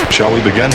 Shall we begin?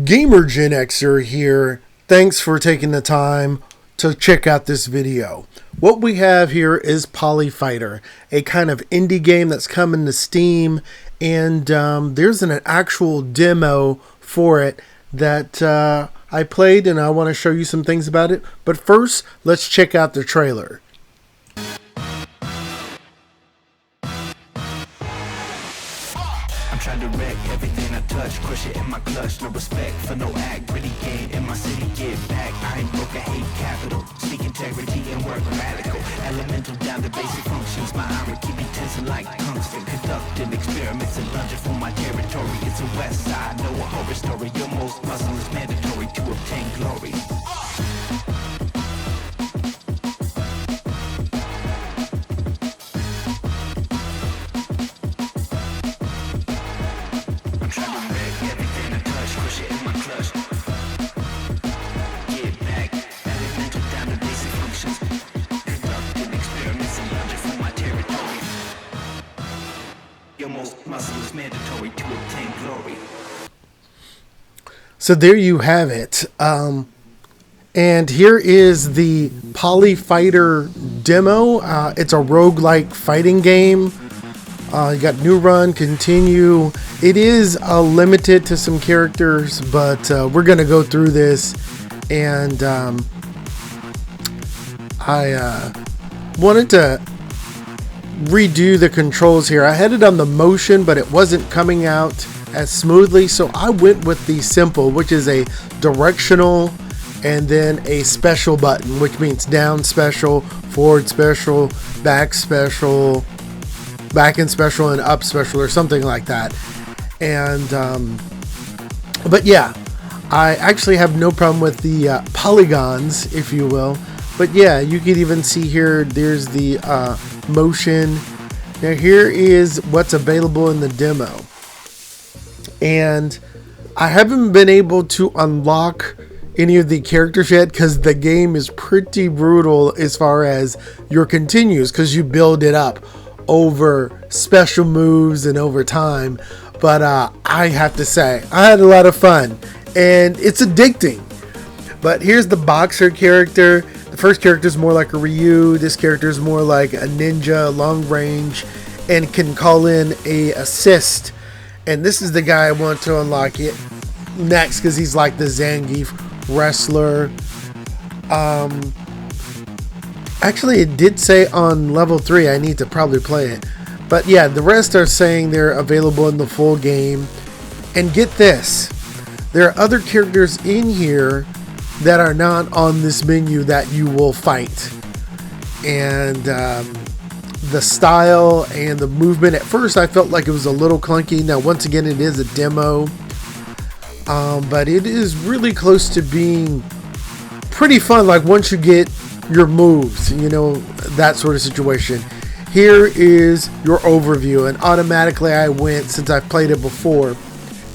Gamer Gen Xer here. Thanks for taking the time to check out this video. What we have here is Polyfighter, a kind of indie game that's coming to Steam, and there's an actual demo for it that I played, and I want to show you some things about it. But first, let's check out the trailer. I'm trying to wreck everything I touch, crush it in my clutch, no respect for no act, really gain in my city, get back, I ain't broke, I hate capital, speak integrity and work radical, elemental down to basic functions, my iron keep me tensing like tungsten, conducting experiments and lunging for my territory, it's a west side, no a horror story, your most muscle is mandatory to obtain glory. Mandatory to obtain glory. So there you have it. And here is the Polyfighter demo. It's a roguelike fighting game. You got new run, continue. It is limited to some characters, but we're going to go through this. And I wanted to redo the controls here. I had it on the motion, but it wasn't coming out as smoothly, so I went with the simple, which is a directional and then a special button, which means down special, forward special, back special, back and special, and up special, or something like that. And but yeah, I actually have no problem with the polygons, if you will. But yeah, you can even see here, there's the motion. Now here is what's available in the demo. And I haven't been able to unlock any of the characters yet because the game is pretty brutal as far as your continues, because you build it up over special moves and over time. But I have to say, I had a lot of fun and it's addicting. But here's the boxer character. The first character is more like a Ryu. This character is more like a ninja, long range, and can call in a assist. And this is the guy I want to unlock it next because he's like the Zangief wrestler. Actually, it did say on level 3 I need to probably play it. But yeah, the rest are saying they're available in the full game. And get this, there are other characters in here that are not on this menu that you will fight. And the style and the movement, at first I felt like it was a little clunky. Now once again, it is a demo, but it is really close to being pretty fun, like once you get your moves, you know, that sort of situation. Here is your overview, and automatically I went, since I've played it before,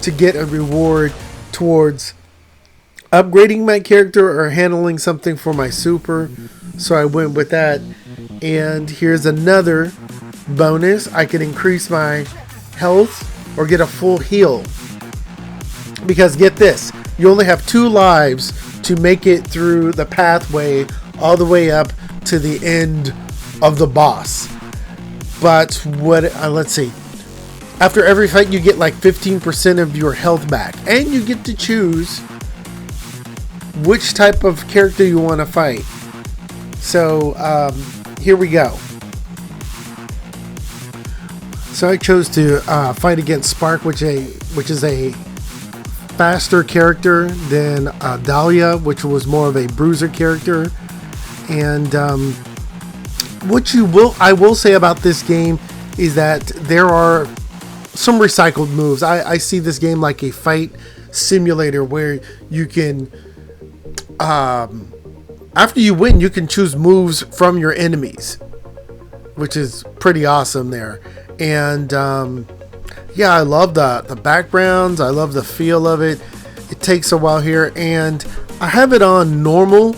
to get a reward towards upgrading my character or handling something for my super, so I went with that. And here's another bonus. I can increase my health or get a full heal, because get this, you only have 2 lives to make it through the pathway all the way up to the end of the boss. But what let's see, after every fight you get like 15% of your health back, and you get to choose which type of character you want to fight. So here we go. So I chose to fight against Spark, which is a faster character than Dahlia, which was more of a bruiser character. And I will say about this game is that there are some recycled moves. I see this game like a fight simulator where you can, after you win, you can choose moves from your enemies. which is pretty awesome there. And yeah, I love the backgrounds. I love the feel of it. It takes a while here, and I have it on normal.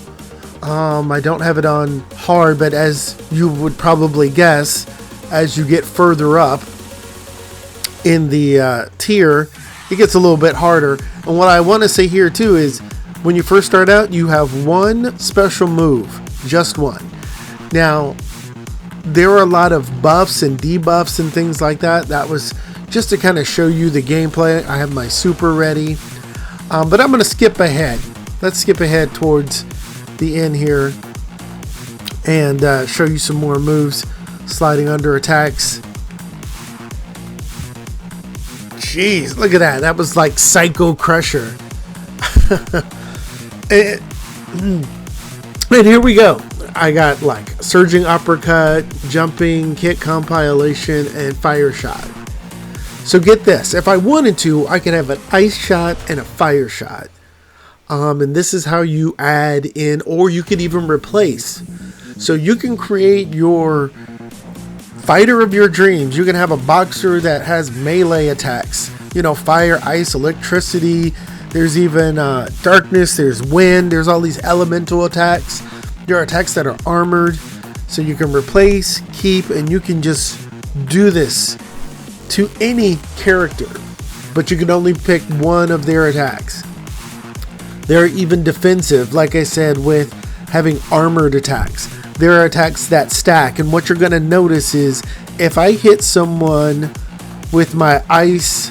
I don't have it on hard, but as you would probably guess, as you get further up in the tier, it gets a little bit harder. And what I want to say here too is, when you first start out, you have one special move, just one. Now, there are a lot of buffs and debuffs and things like that. That was just to kind of show you the gameplay. I have my super ready, but I'm going to skip ahead. Let's skip ahead towards the end here and show you some more moves. Sliding under attacks. Jeez, look at that. That was like Psycho Crusher. And here we go. I got like Surging Uppercut, Jumping Kick Compilation, and Fire Shot. So get this. If I wanted to, I could have an Ice Shot and a Fire Shot. And this is how you add in, or you could even replace. So you can create your fighter of your dreams. You can have a boxer that has melee attacks. You know, fire, ice, electricity. There's even darkness. There's wind. There's all these elemental attacks. There are attacks that are armored. So you can replace, keep, and you can just do this to any character. But you can only pick one of their attacks. They're even defensive, like I said, with having armored attacks. There are attacks that stack, and what you're going to notice is if I hit someone with my ice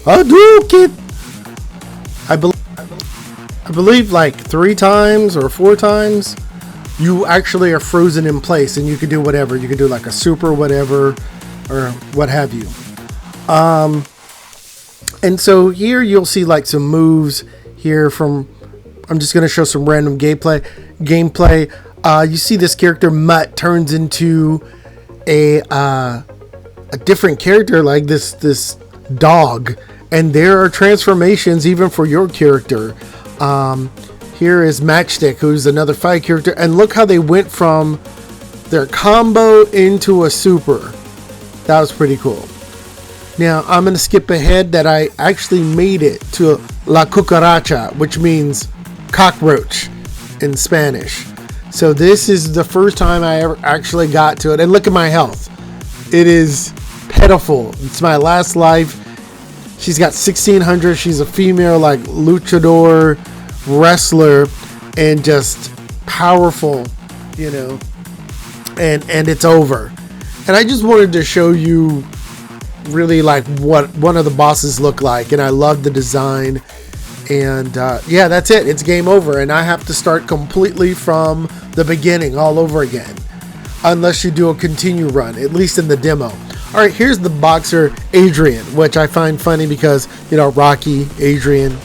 Hadouken, I believe like 3 times or 4 times, you actually are frozen in place, and you can do whatever. You can do like a super whatever or what have you. And so here you'll see like some moves here from, I'm just going to show some random gameplay. You see this character Mutt turns into a different character, like this dog, and there are transformations even for your character. Here is Matchstick, who's another fight character, and look how they went from their combo into a super. That was pretty cool. Now I'm going to skip ahead that I actually made it to La Cucaracha, which means cockroach in Spanish. So this is the first time I ever actually got to it. And look at my health. It is pitiful. It's my last life. She's got 1600. She's a female like luchador wrestler and just powerful, you know. And it's over. And I just wanted to show you really like what one of the bosses look like. And I love the design. And yeah, that's it. It's game over. And I have to start completely from the beginning all over again. Unless you do a continue run, at least in the demo. All right, here's the boxer Adrian, which I find funny because, you know, Rocky, Adrian,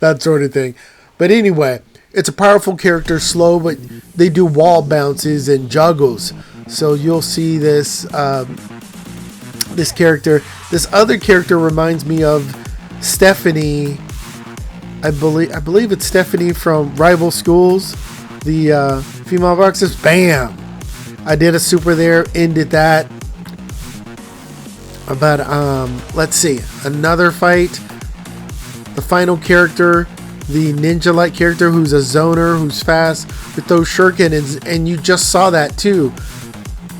that sort of thing. But anyway, it's a powerful character, slow, but they do wall bounces and juggles. So you'll see this this character. This other character reminds me of Stephanie. I believe it's Stephanie from Rival Schools, the female boxers. Bam! I did a super there, ended that. But let's see, another fight. The final character, the ninja-like character, who's a zoner, who's fast with those shurikens, and you just saw that too.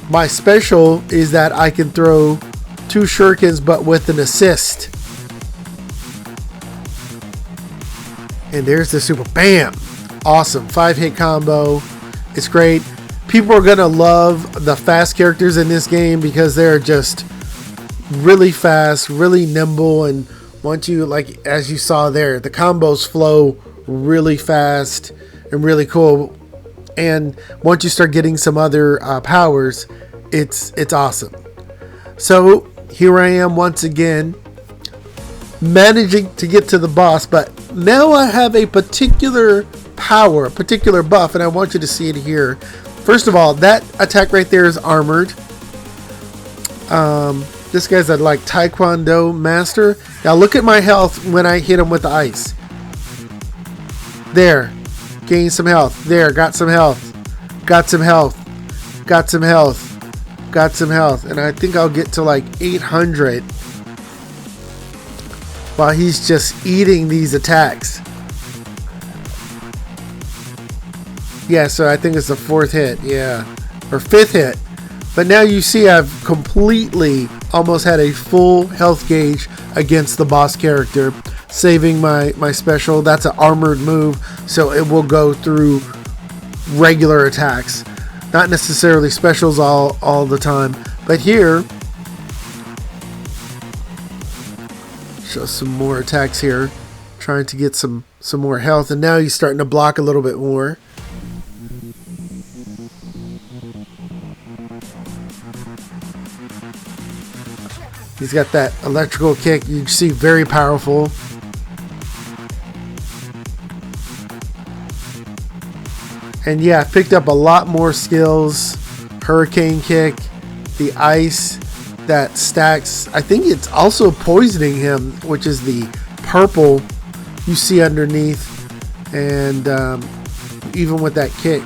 My special is that I can throw 2 shurikens, but with an assist. And there's the super. Bam! Awesome. 5-hit combo. It's great. People are going to love the fast characters in this game because they're just really fast, really nimble, and once you, like as you saw there, the combos flow really fast and really cool. And once you start getting some other powers, it's awesome. So here I am once again, managing to get to the boss, but now I have a particular power, a particular buff, and I want you to see it here. First of all, that attack right there is armored. This guy's a like Taekwondo master. Now look at my health when I hit him with the ice. There, gain some health. There, got some health. Got some health. Got some health. got some health, and I think I'll get to like 800 while he's just eating these attacks. Yeah, so I think it's the 4th hit, yeah, or 5th hit. But now you see I've completely almost had a full health gauge against the boss character, saving my special. That's an armored move, so it will go through regular attacks, not necessarily specials all the time. But here, show some more attacks here, trying to get some more health, and now he's starting to block a little bit more. He's got that electrical kick, you see, very powerful. And yeah, I picked up a lot more skills. Hurricane kick, the ice that stacks. I think it's also poisoning him, which is the purple you see underneath. And even with that kick.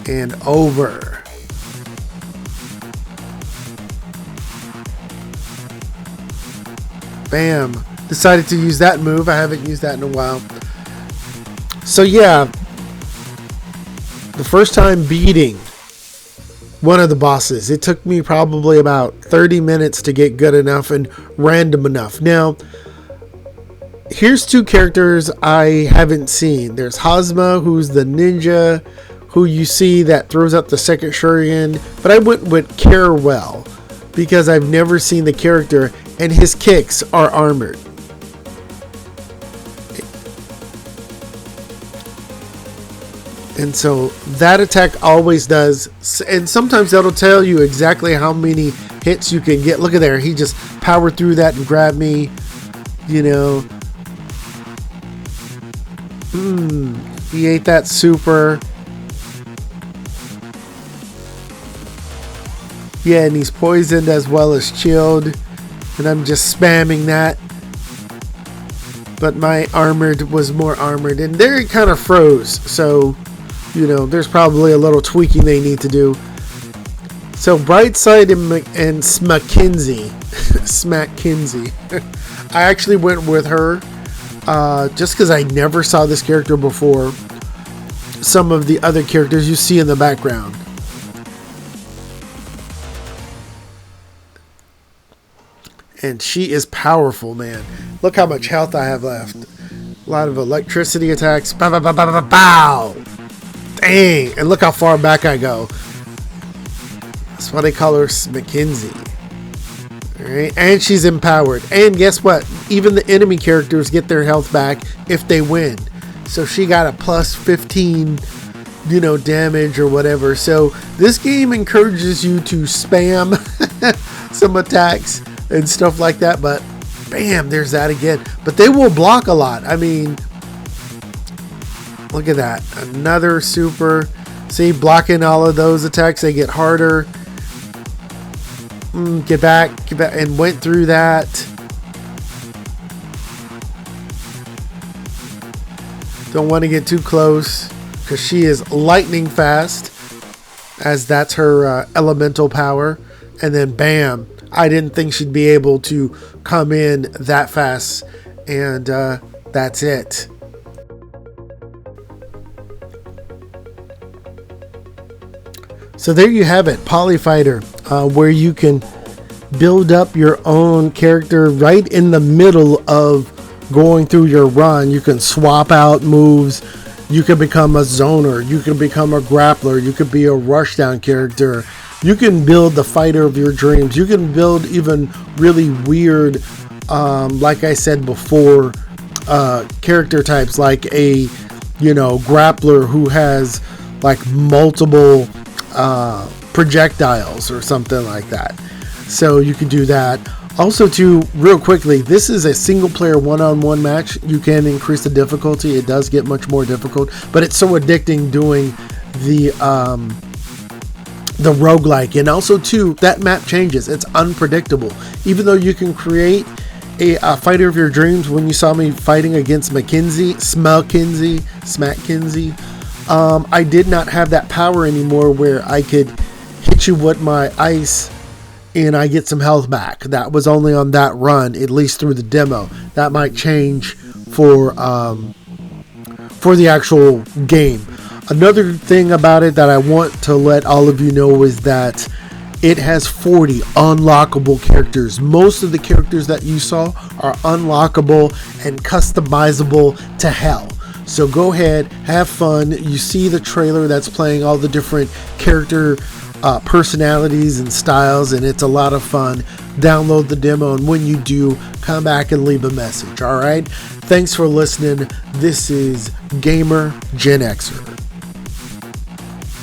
And over. Bam. Decided to use that move. I haven't used that in a while. So yeah, the first time beating one of the bosses, it took me probably about 30 minutes to get good enough and random enough. Now, here's 2 characters I haven't seen. There's Hazma, who's the ninja, who you see that throws up the second shuriken, but I went with Carewell because I've never seen the character, and his kicks are armored. And so that attack always does, and sometimes that'll tell you exactly how many hits you can get. Look at there, he just powered through that and grabbed me, you know. He ate that super. Yeah, and he's poisoned as well as chilled. And I'm just spamming that. But my armored was more armored. And there it kind of froze. So, you know, there's probably a little tweaking they need to do. So Brightside and Smackkinsey. Smackkinsey. I actually went with her. Just because I never saw this character before. Some of the other characters you see in the background. And she is powerful, man. Look how much health I have left. A lot of electricity attacks. Bow, bow, bow, bow, bow, bow. Dang. And look how far back I go. That's why they call her Mackenzie. Alright. And she's empowered. And guess what? Even the enemy characters get their health back if they win. So she got a plus 15, you know, damage or whatever. So this game encourages you to spam some attacks and stuff like that, but bam, there's that again. But they will block a lot. I mean, look at that. Another super. See, blocking all of those attacks, they get harder. Get back, and went through that. Don't want to get too close because she is lightning fast, as that's her elemental power. And then bam. I didn't think she'd be able to come in that fast, and that's it. So there you have it, Polyfighter, where you can build up your own character right in the middle of going through your run. You can swap out moves. You can become a zoner. You can become a grappler. You could be a rushdown character. You can build the fighter of your dreams. You can build even really weird, like I said before, character types, like a, you know, grappler who has like multiple projectiles or something like that. So you can do that. Also, too, real quickly, this is a single player one-on-one match. You can increase the difficulty. It does get much more difficult, but it's so addicting doing the roguelike. And also too, that map changes. It's unpredictable. Even though you can create a fighter of your dreams when you saw me fighting against Smackkinsey. I did not have that power anymore where I could hit you with my ice and I get some health back. That was only on that run, at least through the demo. That might change for the actual game. Another thing about it that I want to let all of you know is that it has 40 unlockable characters. Most of the characters that you saw are unlockable and customizable to hell. So go ahead, have fun. You see the trailer that's playing all the different character personalities and styles, and it's a lot of fun. Download the demo, and when you do, come back and leave a message. All right? Thanks for listening. This is Gamer Gen Xer.